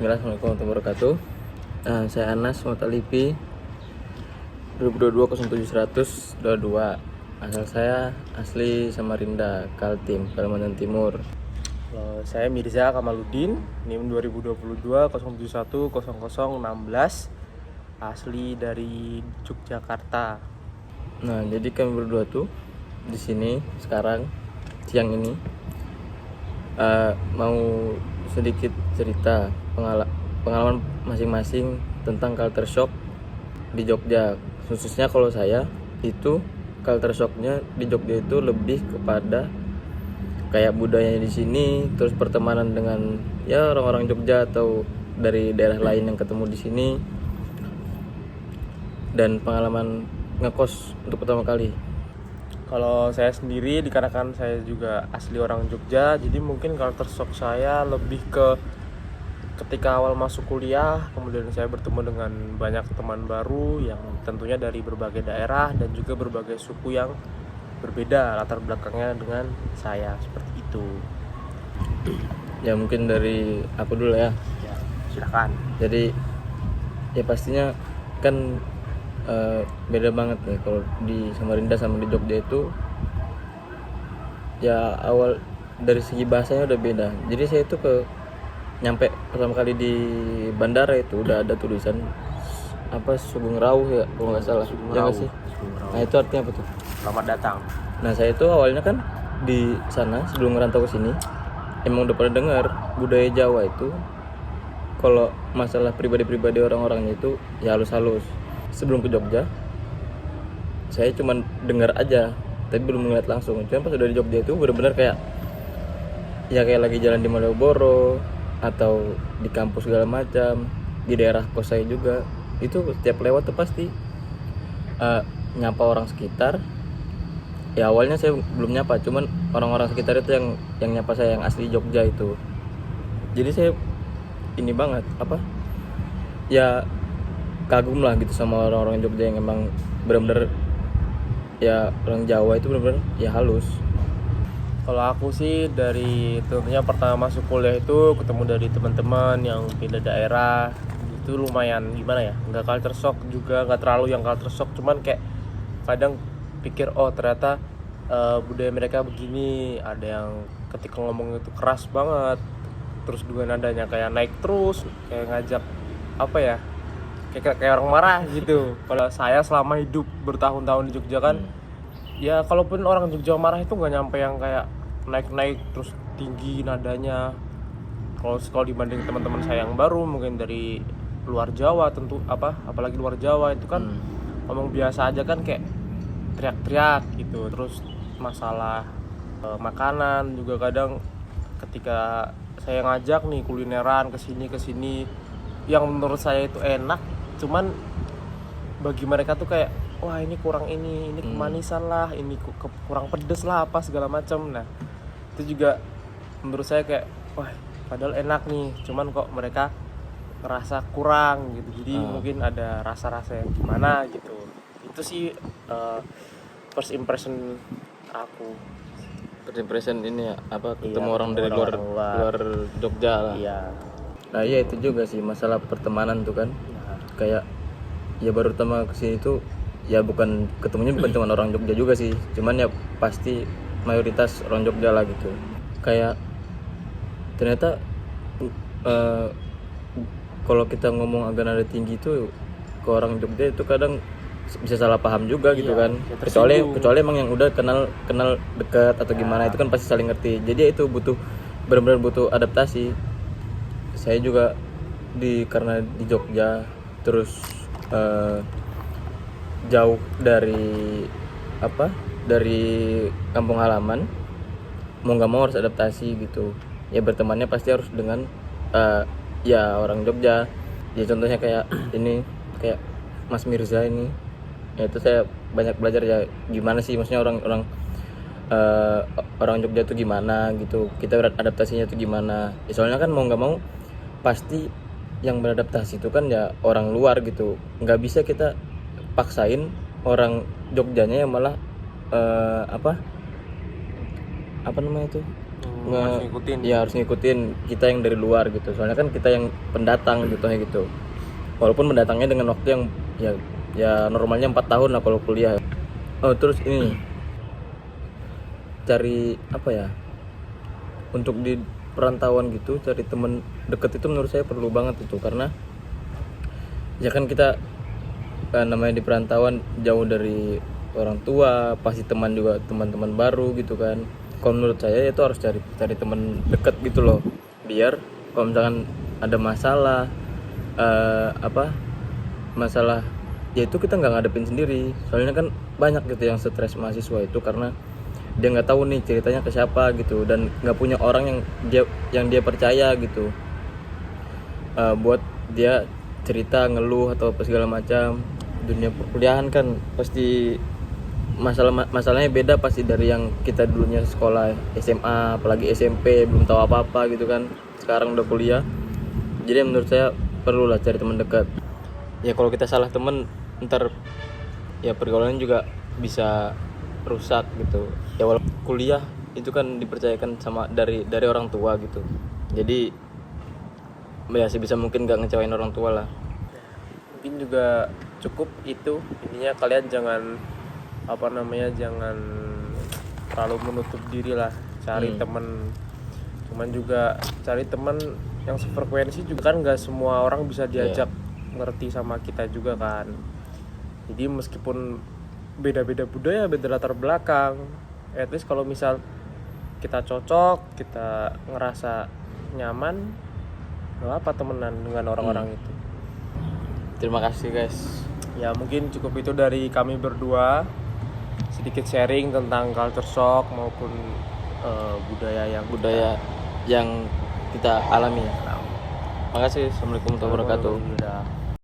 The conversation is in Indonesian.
Bismillah, Assalamualaikum warahmatullahi wabarakatuh. Saya Anas Mutalipi 2022-07-100-22. Asal saya asli Samarinda, Kaltim, Kalimantan Timur. Halo, saya Mirza Kamaludin, NIM 2022-071-00-16, asli dari Yogyakarta. Nah, jadi kami berdua tuh di sini sekarang siang ini mau sedikit cerita pengalaman masing-masing tentang culture shock di Jogja. Khususnya kalau saya itu culture shocknya di Jogja itu lebih kepada kayak budayanya di sini, terus pertemanan dengan ya orang-orang Jogja atau dari daerah lain yang ketemu di sini, dan pengalaman ngekos untuk pertama kali. Kalau saya sendiri, dikarenakan saya juga asli orang Jogja, jadi mungkin culture shock saya lebih ke ketika awal masuk kuliah, kemudian saya bertemu dengan banyak teman baru yang tentunya dari berbagai daerah dan juga berbagai suku yang berbeda latar belakangnya dengan saya, seperti itu. Ya mungkin dari aku dulu ya. Ya, silakan. Jadi ya pastinya kan beda banget nih kalau di Samarinda sama di Jogja itu. Ya awal dari segi bahasanya udah beda. Jadi saya itu nyampe pertama kali di bandara itu udah ada tulisan apa Sugeng Rawuh ya kalau nggak salah. Ya nggak sih? Nah itu artinya apa tuh? Selamat datang. Nah saya itu awalnya kan di sana sebelum ngerantau ke sini emang udah pernah dengar budaya Jawa itu kalau masalah pribadi-pribadi orang-orangnya itu ya halus-halus. Sebelum ke Jogja saya cuma dengar aja tapi belum ngeliat langsung. Cuma pas udah di Jogja itu benar-benar kayak ya kayak lagi jalan di Malioboro atau di kampus segala macam, di daerah kos saya juga itu setiap lewat tuh pasti nyapa orang sekitar. Ya awalnya saya belum nyapa, cuman orang-orang sekitar itu yang nyapa saya, yang asli Jogja itu. Jadi saya ini banget apa ya kagum lah gitu sama orang-orang Jogja yang emang benar-benar ya orang Jawa itu benar-benar ya halus. Kalau aku sih dari tentunya pertama masuk kuliah itu ketemu dari teman-teman yang beda daerah, itu lumayan gimana ya, nggak culture shock juga, nggak terlalu yang culture shock, cuman kayak kadang pikir oh ternyata budaya mereka begini, ada yang ketika ngomong itu keras banget, terus dengan nadanya kayak naik terus, kayak ngajak apa ya, kayak orang marah gitu. Kalau saya selama hidup bertahun-tahun di Jogja kan, ya kalaupun orang Jogja marah itu nggak nyampe yang kayak naik terus tinggi nadanya. Kalau dibanding teman-teman saya yang baru mungkin dari luar Jawa, tentu apalagi luar Jawa itu kan ngomong biasa aja kan, kayak teriak-teriak gitu. Terus masalah makanan juga kadang ketika saya ngajak nih kulineran kesini yang menurut saya itu enak, cuman bagi mereka tuh kayak wah ini kurang ini kemanisan lah, ini kurang pedes lah apa segala macam. Nah itu juga menurut saya kayak wah padahal enak nih, cuman kok mereka ngerasa kurang gitu. Jadi mungkin ada rasa-rasa yang gimana gitu. Itu sih first impression aku. First impression ini ya apa ketemu Iya, orang dari luar Jogja lah. Iya. Nah iya itu juga sih masalah pertemanan tuh kan. Kayak ya baru pertama kesini tuh ya ketemunya bukan cuma orang Jogja juga sih, cuman ya pasti mayoritas orang Jogja lah gitu. Kayak ternyata kalau kita ngomong agak nada tinggi tuh ke orang Jogja itu kadang bisa salah paham juga gitu kan. Kecuali emang yang udah kenal dekat atau gimana, itu kan pasti saling ngerti. Jadi itu benar-benar butuh adaptasi. Saya juga karena di Jogja terus jauh dari kampung halaman, mau nggak mau harus adaptasi gitu. Ya bertemannya pasti harus dengan ya orang Jogja. Ya contohnya kayak ini, kayak Mas Mirza ini, ya itu saya banyak belajar ya gimana sih maksudnya orang Jogja tuh gimana gitu, kita beradaptasinya tuh gimana ya, soalnya kan mau nggak mau pasti yang beradaptasi itu kan ya orang luar gitu. Nggak bisa kita paksain orang Jogjanya yang malah apa namanya itu harus ngikutin. ya harus ngikutin kita yang dari luar gitu. Soalnya kan kita yang pendatang gitu gitu. Walaupun mendatangnya dengan waktu yang ya normalnya 4 tahun lah kalau kuliah. Oh, terus ini cari apa ya? Untuk di perantauan gitu, cari temen deket itu menurut saya perlu banget itu, karena ya kan kita namanya di perantauan jauh dari orang tua, pasti teman juga teman-teman baru gitu kan. Kalau menurut saya itu harus cari teman deket gitu loh, biar kalau misalkan ada masalah masalah ya itu kita nggak ngadepin sendiri. Soalnya kan banyak gitu yang stres mahasiswa itu karena dia nggak tahu nih ceritanya ke siapa gitu, dan nggak punya orang yang dia percaya gitu, buat dia cerita ngeluh atau apa segala macam. Dunia perkuliahan kan pasti masalahnya beda pasti dari yang kita dulunya sekolah SMA, apalagi SMP belum tahu apa-apa gitu kan. Sekarang udah kuliah, jadi menurut saya perlulah cari teman dekat. Ya kalau kita salah teman, ntar ya pergaulan juga bisa rusak gitu. Ya walaupun kuliah itu kan dipercayakan sama dari orang tua gitu, jadi ya sebisa mungkin gak ngecewain orang tua lah. Mungkin juga cukup itu, intinya kalian jangan jangan terlalu menutup diri lah, cari teman. Cuman juga cari teman yang sefrekuensi juga, kan nggak semua orang bisa diajak ngerti sama kita juga kan. Jadi meskipun beda-beda budaya, beda latar belakang, at least kalau misal kita cocok, kita ngerasa nyaman, nggak apa temenan dengan orang-orang itu. Terima kasih guys. Ya mungkin cukup itu dari kami berdua, sedikit sharing tentang culture shock maupun budaya yang kita alami ya. Makasih. Assalamualaikum warahmatullahi wabarakatuh. Udah.